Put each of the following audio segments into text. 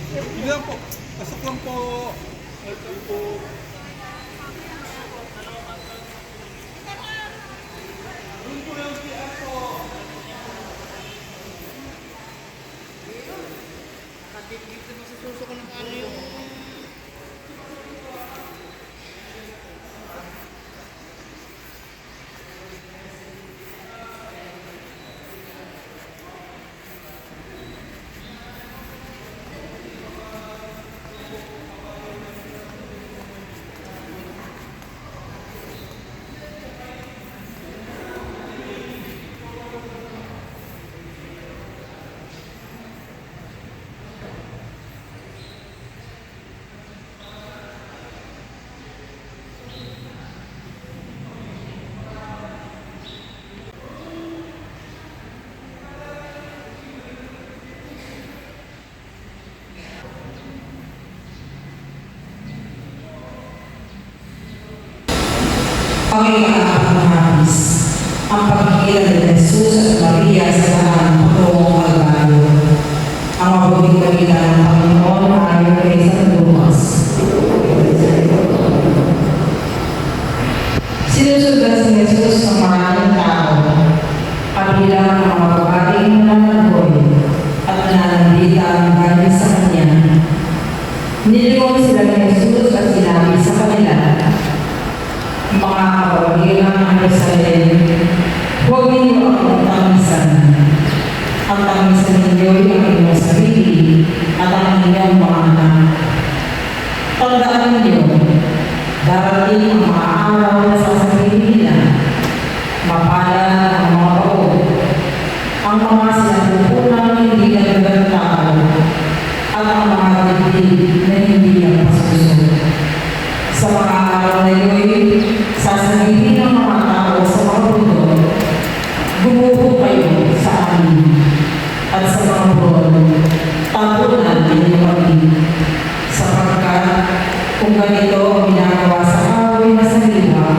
Hindi lang po. Pasok lang po. Welcome po. Doon po yung PR po. Dito mo sa suso ko ng ano yung... Panginoon ang pagkikita ni Jesus at Maria sa daan patungong Kalbaryo. Ang mabuting balita ng Panginoon ayon kay San Lucas. Sinusundan si Jesus ng maraming tao, kabilang ng mga babaeng nananagoy at nananalita ang galing sa Kanya. Nilingon sila ni Jesus at sinabi sa kanila, mga kababayan ng Jerusalem, huwag ninyo akong tangisan. Ang tangisan ninyo ay ang inyong sarili at ang inyong mga anak. Tandaan ninyo, darating ang mga araw na sasabihin nila, mapalad ang mga baog, ang mga sinapupunan hindi nagandang tao, at ang mga dibdib na hindi ang pasusunod. Sa mga araw na iyo'y sasabihin ng mga tao sa mga bundok, gumuho kayo sa amin, at sa mga buwan, tapunan ninyo kami. Sapagkat kung ganito ang ginagawa sa away na sa liwa,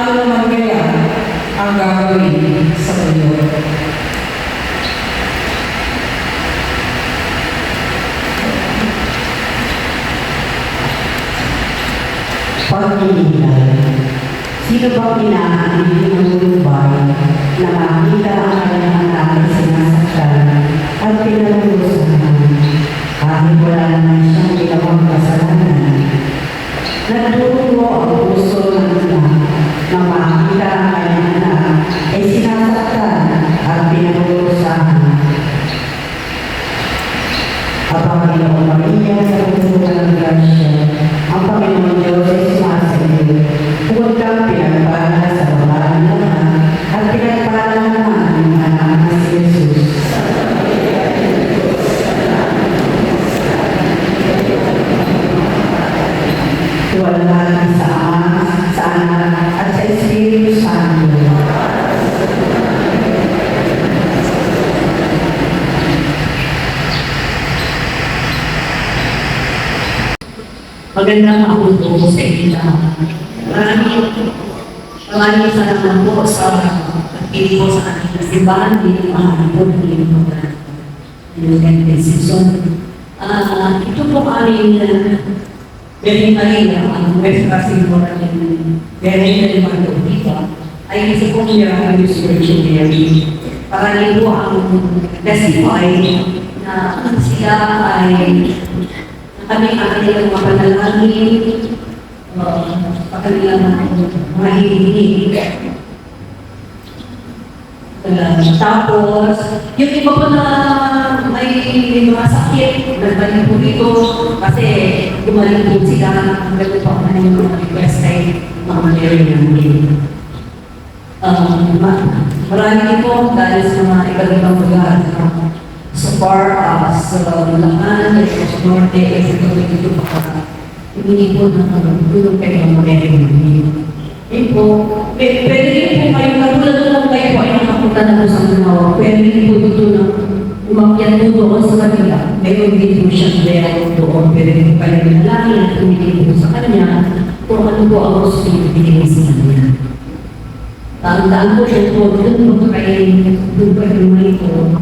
ano naman kaya ang gagawin sa bundok? Pagninilay. Sino bang inaanili ng lubay na makita ang kanyang anak ay sinasaktan at pinalulusahan kahit wala naman siyang ginawang kasalanan? Nagtuturo ang puso ng ina na makita ang kanyang anak ay sinasaktan at pinalulusahan. Ang Panginoon Maria sa puso ng grasya, ang Panginoon Diyos ay sumasagot. Huwag kang pinagpala sa babae naman at pinagpala naman ang anak na si Jesus. Tuwala natin sa Ama, sa Anak, at sa Espiritu Santo. Magandang hapon po sa inyo lahat. Maraming salamat po sa pagpili po sa ating simbahan bilang mahapon ng inyong programa. Yung season. Ito po aming Very Maria, ang West Pasig Moral ng Very Maria dito, ay isa pong Miraculous Virgin Mary. Para rin po ang testify na sila ay kami ang kanilang mga panalangin, kanilang mga hihinig. Tapos, yung iba po na may mga sakit, nagbalik po dito kasi gumaling po sila hanggang po ang kanilang request kay mga Mary namin. Marami po dahil sa mga iba't-ibang lugar. So far as Bulacan, sa Norte, sa dito pa hindi po tulong kayo ng Mary. Yun po, pwede rin po kayo, katulad lang kayo po ay nakapunta na po sa Manawa, pwede rin po dito na umakyat po doon sa kanila. Mayroon din po siya meron doon, pwede rin po kayo nalangin at tumigil po sa kanya kung ano po ang gusto yung binigay sa kanya. Tandaan po siya po, doon po kayo, doon po kayo po,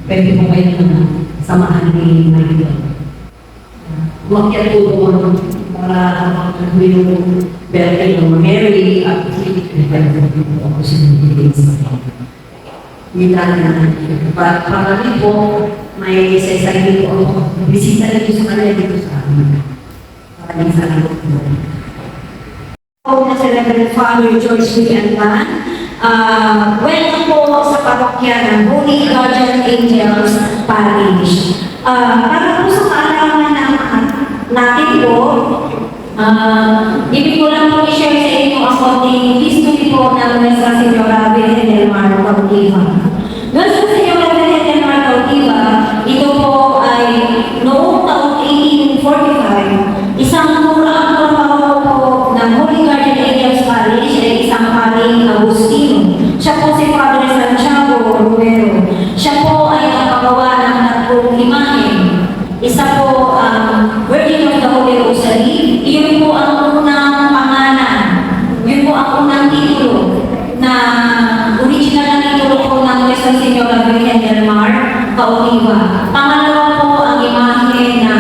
pwede po kayo na samahan ni Michael. Umakyat po doon para yung birthday ng Mary at ako sinunod sa hindi natin para rin po may isa-isa po ako bisita dito sa kanila dito sa amin. Maraming salamat po. Na si Reverend Father George B. Antan. Welcome po sa parokya ng Holy Guardian Angels Parish. Para po sa kaalaman natin po, ibig ko lang po i-share sa inyo ang konting history po ng Nuestra Señora Virgen del Mar Cautiva. Nuestra Señora Virgen del Mar Cautiva, ito po ay noong taong 1845, isang trabaho po ng Holy Guardian Angels Parish ay isang paring Agustino. Siya po si Padre Santiago Romero. Siya po ay nakagawa ng tatlong imahe. Isa po ang Virgin of the Holy Rosary. Iyon po ang unang pangalan. Yun po ang unang titulo na original na titulo po ng Nuestra Señora Virgen del Mar Cautiva. Pangalawa po ang imahe na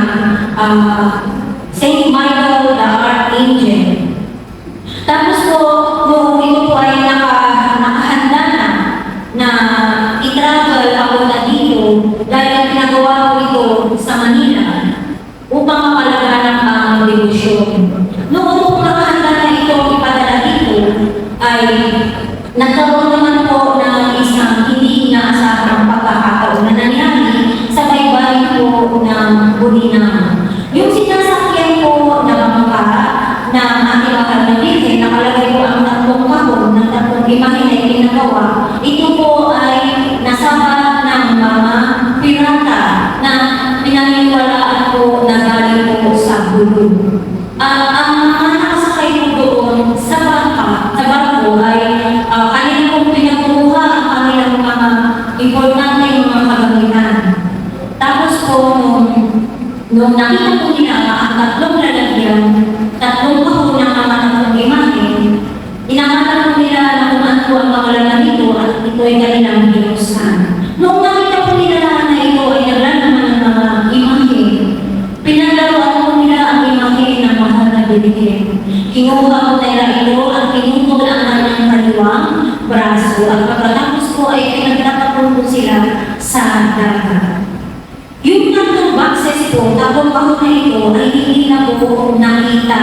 Saint Michael the Archangel. Tapos po, nung ito po ay nakahanda na i-travel ako na dito dahil pinagawa ko ito sa Manila upang mapalaganan ang debosyon. Noong po nakahanda na ito ipadala dito ay nagkaroon naman po ng isang hindi inaasahang pagkakataon na nangyari sa baybayin po ng Bulinang. Yung sinasakyan po na bangka na ating mahal na Virgen, nakalagay po ang tatlong kahon ng tatlong imahe na ikinagawa. Ito po ay nasabat ng mga pirata na pinaniniwalaan po na galing po sa gulong. Ang mga nakasakay po doon sa barko ay kanilang pong pinagkuha ang kanilang mga importante mga kagamitan. Tapos po, nung nakita po nila ang tatlong lalagyan, tatlong kahon ng mga tatlong imahe, inangatan po nila na kung ano po ang pangalan nito at ito ay kanilang binuksan. Nung nakita po nila na ito ay naglalaman ng mga imahe, pinaglaruan po nila ang imahe ng mahal na Virgen. Kinuha po nila ito at pinutol ang kanyang kaliwang braso at pagkatapos po ay pinagtatapon po sila sa dagat. Yung tatlong boxes po, tatlong kahon na ito ay hindi na po nakita.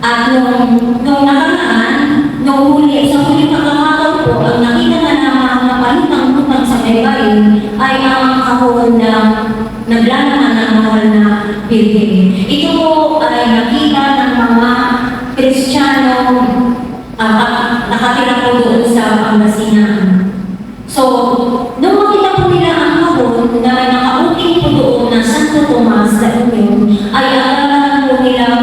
At nung nakaraan, nung huli, sa huli pagkakataon po, ang nakita na naman na palutang-lutang sa baybayin ay ang kahon na naglalaman ng mahal na Virgen. Ito po ay nakita ng mga Kristiyano nakatira po doon sa Pangasinan. So, nung makita po nila ang kahon na nakauting po doon na Santo Tomas de Union, ay akala po nilang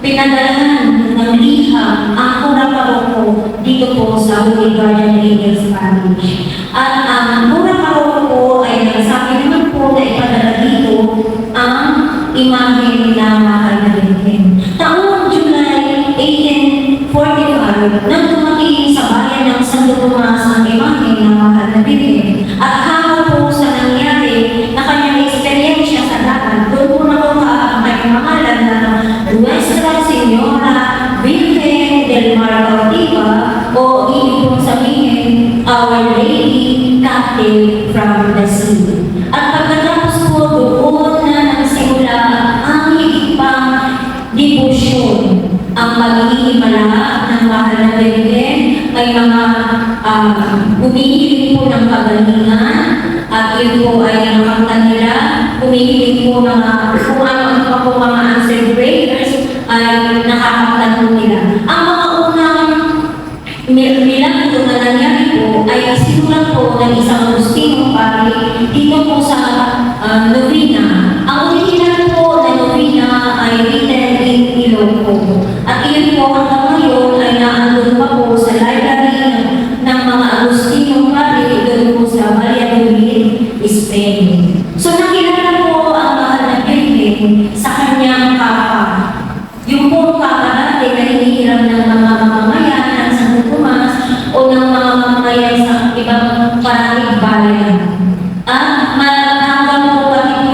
pinadalahan ng liham ang pura-paroko dito po sa Holy Guardian Angels Parish. At ang pura-paroko po ay nagsabi naman po na ipadala dito ang imahe na mahal na Virgen. Taong July 1845, nang dumating sa bayan ng Santo Tomas ang imahe na mahal na Virgen, at hanga po sa nangyari na kanyang eksperyensya sa dagat, doon po nakuha ang kanyang pangalan na Nuestra Señora Virgen del Mar Cautiva, o ibig pong sabihin, Our Lady Captive from the Sea. At pagkatapos po doon na nagsimula ang higit pang debosyon, ang paghihimala ng mahal na Virgen, may mga humihiling po ng kagalingan, at yun po ay nakakita nila, humihiling po ng kung ano pa po mga answered prayers, ay nakakita po nila. Ang mga unang milagro na nangyari po ay sinulat po ng isang Agustino pari dito po sa Novena. Ang original po na Novena ay written in Ilocos. At iyon po hanggang ngayon ay naandun pa po sa library ng mga Agustino pari doon po sa Valladolid, Spain. So nakilala po ang mahal na Virgen sa kanyang kapa. Yung po kapa dati na hinihiram ng mga mamamayan ng Santo Tomas o ng mga mamamayan sa ibang parating bayan. Hanggang po pati po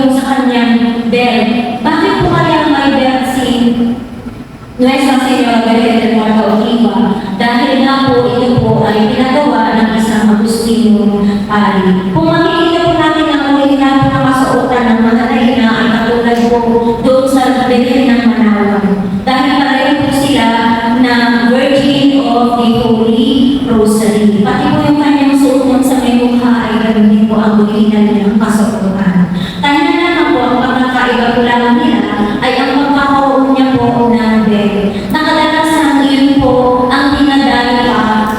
Nuestra Señora Virgen del Guadalupe, dahil nga po ito po ay pinagawa ng isang Agustino pari. Kung makikita po natin ang original na kasuotan ng mga naina ay katulad po doon sa Virgen ng Manawan. Dahil pareho po sila ng Virgin of the Holy Rosary. Pati po yung kanyang suot sa may mukha ay ganoon din po ang original ng kasuotan. Kaya na lang po ang pagkakaiba po lang nila ay ang pagkakaroon niya po ng bed. Nakadalasan yun po ang dinadala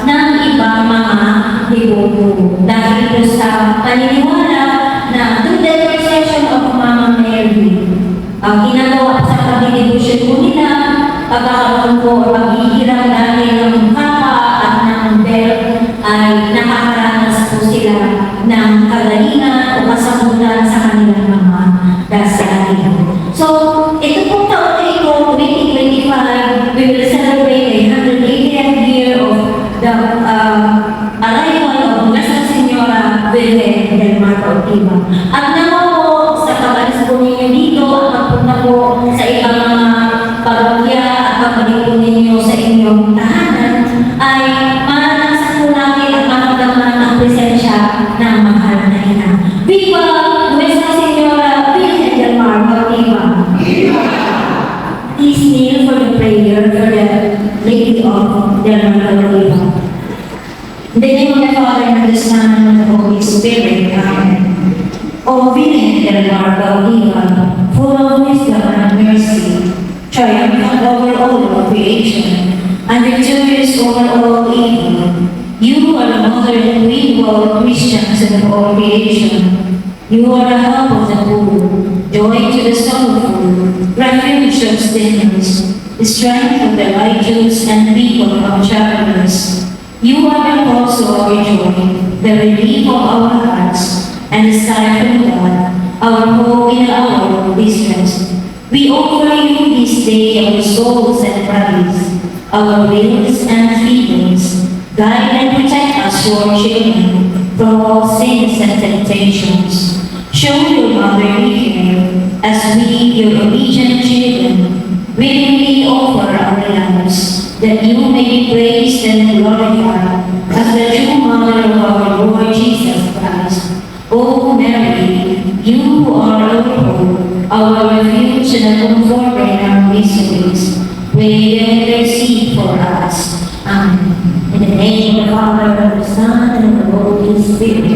ng ibang mga devoto. Dahil po sa paniniwala na through the intercession of Mama Mary, ginagawa sa pagdidibusyon po nila, pagkakaroon po o paghihirang dahil ng kapa at ng bed ay nakakaranas po sila ng kagalingan o kasabutan sa kanilang mga dasalin. So, ito pong taon na ito, 2025, we will celebrate the 180th year of the arrival of Nuestra Señora Virgen del Mar Cautivo. At naman po, sa pag-alis po ninyo dito at magpunta po sa ibang mga parokya at pagbalik po ninyo sa inyong tahanan, ay maranasan po natin at maramdaman ang presensya ng mahal na ina. Viva Nuestra Señora Virgen del Mar Cautivo! Please kneel for the prayer for the Lady of Del Mar Cautivo. In the name of the Father, and of the Son, and of the Holy Spirit. Amen. O Virgen del Mar Cautivo, full of wisdom and mercy, triumphant over all of creation, and victorious over all evil, you are the mother and queen of all Christians and of all creation. You are the help of the poor, joy to the sorrowful, refuge of sinners, the strength of the righteous and people of travelers. You are the cause of our joy, the relief of our hearts, and the sign from God, our hope in our distress. We offer you this day our souls and bodies, our wills and feelings. Guide and protect us, your children, from all sins and temptations. Show your motherly care as we, your obedient children, willingly offer our lives, that you may be praised and glorified as the true mother of our Lord Jesus Christ. O Mary, you who are our hope, our refuge and a comforter in our miseries, pray and intercede for us. Amen. In the name of the Father, and of the Son, and of the Holy Spirit.